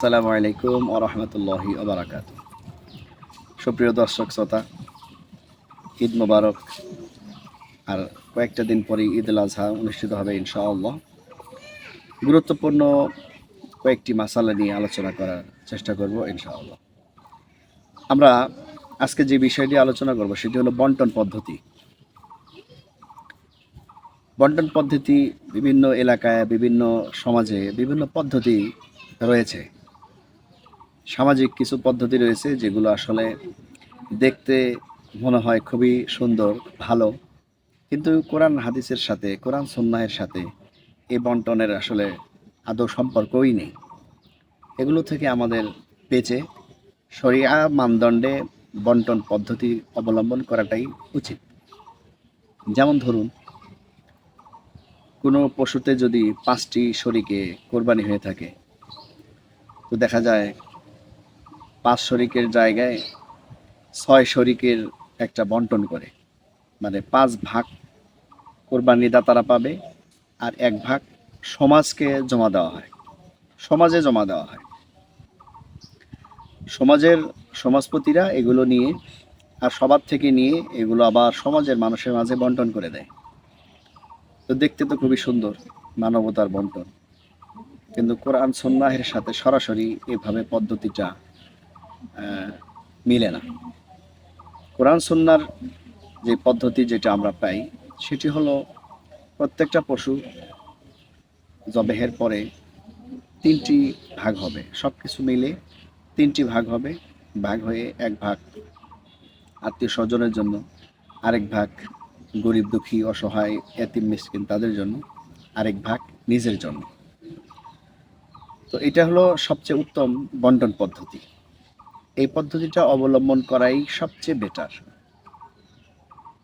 আসসালামু আলাইকুম ওয়া রাহমাতুল্লাহি ওয়া বারাকাতুহু। সুপ্রিয় দর্শক শ্রোতা, ঈদ মোবারক। আর কয়েকটা দিন পরে ঈদ উল আজহা অনুষ্ঠিত হবে ইনশাআল্লাহ। গুরুত্বপূর্ণ কয়েকটি মাসালা নিয়ে আলোচনা করার চেষ্টা করব ইনশাআল্লাহ। আমরা আজকে যে বিষয়টি আলোচনা করব সেটি হলো বন্টন পদ্ধতি। বন্টন পদ্ধতি বিভিন্ন এলাকায়, বিভিন্ন সমাজে বিভিন্ন পদ্ধতি রয়েছে। সামাজিক কিছু পদ্ধতি রয়েছে যেগুলো আসলে দেখতে মনে হয় খুবই সুন্দর, ভালো, কিন্তু কোরআন হাদিসের সাথে, কোরআন সুন্নাহের সাথে এই বন্টনের আসলে আদৌ সম্পর্কই নেই। এগুলো থেকে আমাদের বেঁচে শরিয়া মানদণ্ডে বন্টন পদ্ধতি অবলম্বন করাটাই উচিত। যেমন ধরুন, কোনো পশুতে যদি 5টি শরীকে কোরবানি হয়ে থাকে, তো দেখা যায় 5 শরীকের জায়গায় 6 শরীকের একটা বন্টন করে, মানে 5 ভাগ কোরবানি দাতারা পাবে আর 1 ভাগ সমাজকে জমা দেওয়া হয়, সমাজে জমা দেওয়া হয়। সমাজের সমাজপতিরা এগুলো নিয়ে আর সবার থেকে নিয়ে এগুলো আবার সমাজের মানুষের মাঝে বন্টন করে দেয়। তো দেখতে তো খুবই সুন্দর, মানবতার বন্টন, কিন্তু কোরআন সুন্নাহের সাথে সরাসরি এভাবে পদ্ধতিটা মিলে না। কোরআন সুন্নার যে পদ্ধতি যেটা আমরা পাই সেটি হলো, প্রত্যেকটা পশু জবেহের পরে 3টি ভাগ হবে, সব কিছু মিলে 3টি ভাগ হবে। ভাগ হয়ে 1 ভাগ আত্মীয় স্বজনের জন্য, আরেক ভাগ গরিব দুঃখী অসহায় এতিম মিসকিন তাদের জন্য, আরেক ভাগ নিজের জন্য। তো এটা হলো সবচেয়ে উত্তম বন্টন পদ্ধতি। এই পদ্ধতিটা অবলম্বন করাই সবচেয়ে বেটার।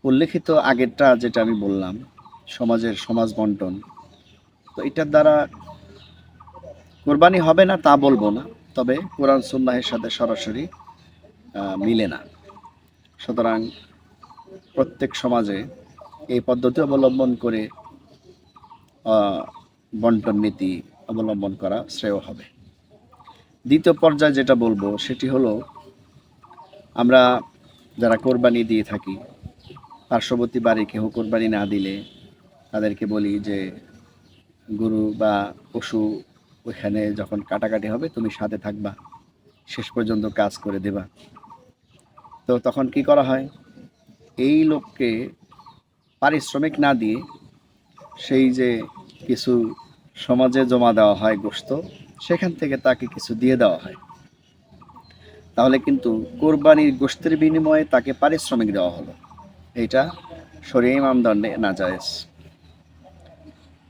উল্লেখিত আগেরটা যেটা আমি বললাম, সমাজের সমাজ বন্টন, তো এটার দ্বারা কোরবানি হবে না তা বলবো না, তবে কোরআন সুন্নাহের সাথে সরাসরি মিলে না। সুতরাং প্রত্যেক সমাজে এই পদ্ধতি অবলম্বন করে বন্টন নীতি অবলম্বন করা শ্রেয় হবে। দ্বিতীয় পর্যায়ে যেটা বলবো সেটি হলো, আমরা যারা কোরবানি দিয়ে থাকি, পার্শ্ববর্তী বাড়ি কেহ কোরবানি না দিলে তাদেরকে বলি যে গরু বা পশু ওইখানে যখন কাটাকাটি হবে তুমি সাথে থাকবা, শেষ পর্যন্ত কাজ করে দেবা। তো তখন কি করা হয়, এই লোককে পারিশ্রমিক না দিয়ে সেই যে কিছু সমাজে জমা দেওয়া হয় গোশত, সেখান থেকে তাকে কিছু দিয়ে দেওয়া হয়। তাহলে কিন্তু কোরবানির গোশতের বিনিময়ে তাকে পারিশ্রমিক দেওয়া হলো। এটা শরীয়ত মানদণ্ডে নাজায়েজ।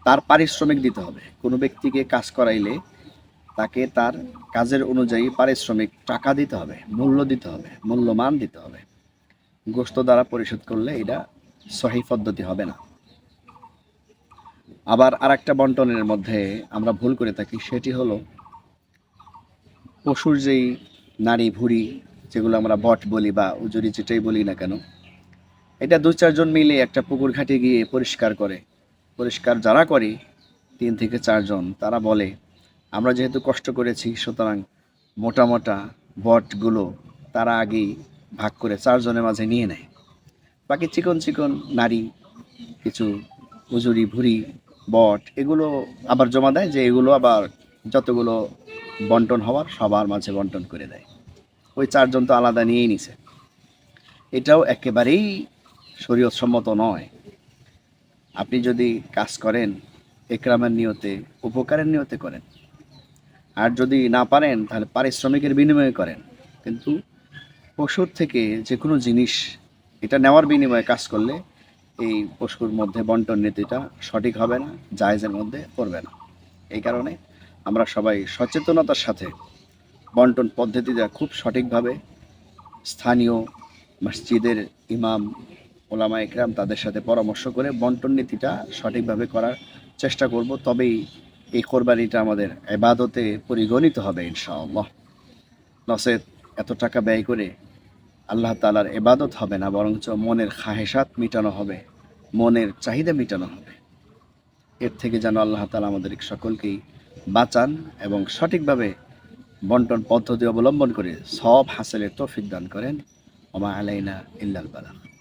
তার পারিশ্রমিক দিতে হবে। কোনো ব্যক্তিকে কাজ করাইলে তাকে তার কাজের অনুযায়ী পারিশ্রমিক টাকা দিতে হবে, মূল্য দিতে হবে, মূল্যমান দিতে হবে। গোশত দ্বারা পরিশোধ করলে এটা সহিহ পদ্ধতি হবে না। আবার আরেকটা বন্টনের মধ্যে আমরা ভুল করে থাকি, সেটি হলো পশুর যেই নাড়ি ভুঁড়ি, যেগুলো আমরা বট বলি বা উজুরি যেটাই বলি না কেন, এটা 2-4 জন মিলে একটা পুকুর ঘাটে গিয়ে পরিষ্কার করে। পরিষ্কার যারা করে 3 থেকে 4 জন, তারা বলে আমরা যেহেতু কষ্ট করেছি সুতরাং মোটা মোটা বটগুলো তারা আগেই ভাগ করে 4 জনের মাঝে নিয়ে নেয়। বাকি চিকন চিকন নাড়ি, কিছু উজুরি ভুঁড়ি, বট, এগুলো আবার জমা দেয়, যে এগুলো আবার যতগুলো বন্টন হওয়ার সবার মাঝে বন্টন করে দেয়। ওই 4 জন তো আলাদা নিয়েই নিছে। এটাও একেবারেই শরীয়তসম্মত নয়। আপনি যদি কাজ করেন একরামের নিয়তে, উপকারের নিয়তে করেন, আর যদি না পারেন তাহলে পারিশ্রমিকের বিনিময়ে করেন। কিন্তু পশুর থেকে যে কোনো জিনিস এটা নেওয়ার বিনিময়ে কাজ করলে এই পশুর মধ্যে বন্টন নীতিটা সঠিক হবে না, জায়েজের মধ্যে পড়বে না। এই কারণে আমরা সবাই সচেতনতার সাথে বন্টন পদ্ধতিটা খুব সঠিকভাবে স্থানীয় মসজিদের ইমাম, ওলামা একরাম তাদের সাথে পরামর্শ করে বন্টন নীতিটা সঠিকভাবে করার চেষ্টা করব। তবেই এই কোরবানিটা আমাদের ইবাদতে পরিগণিত হবে ইনশাআল্লাহ। নচেত এত টাকা ব্যয় করে আল্লাহ তাআলার ইবাদত হবে না, বরঞ্চ মনের খাহেশাত মেটানো হবে, মনের চাহিদা মেটানো হবে। এর থেকে যেন আল্লাহ তাআলা আমাদের সকলকেই বাঁচান এবং সঠিকভাবে বন্টন পদ্ধতি অবলম্বন করে সব হাসিলের তৌফিক দান করেন। ওমা আলাইনা ইল্লাল বালাগ।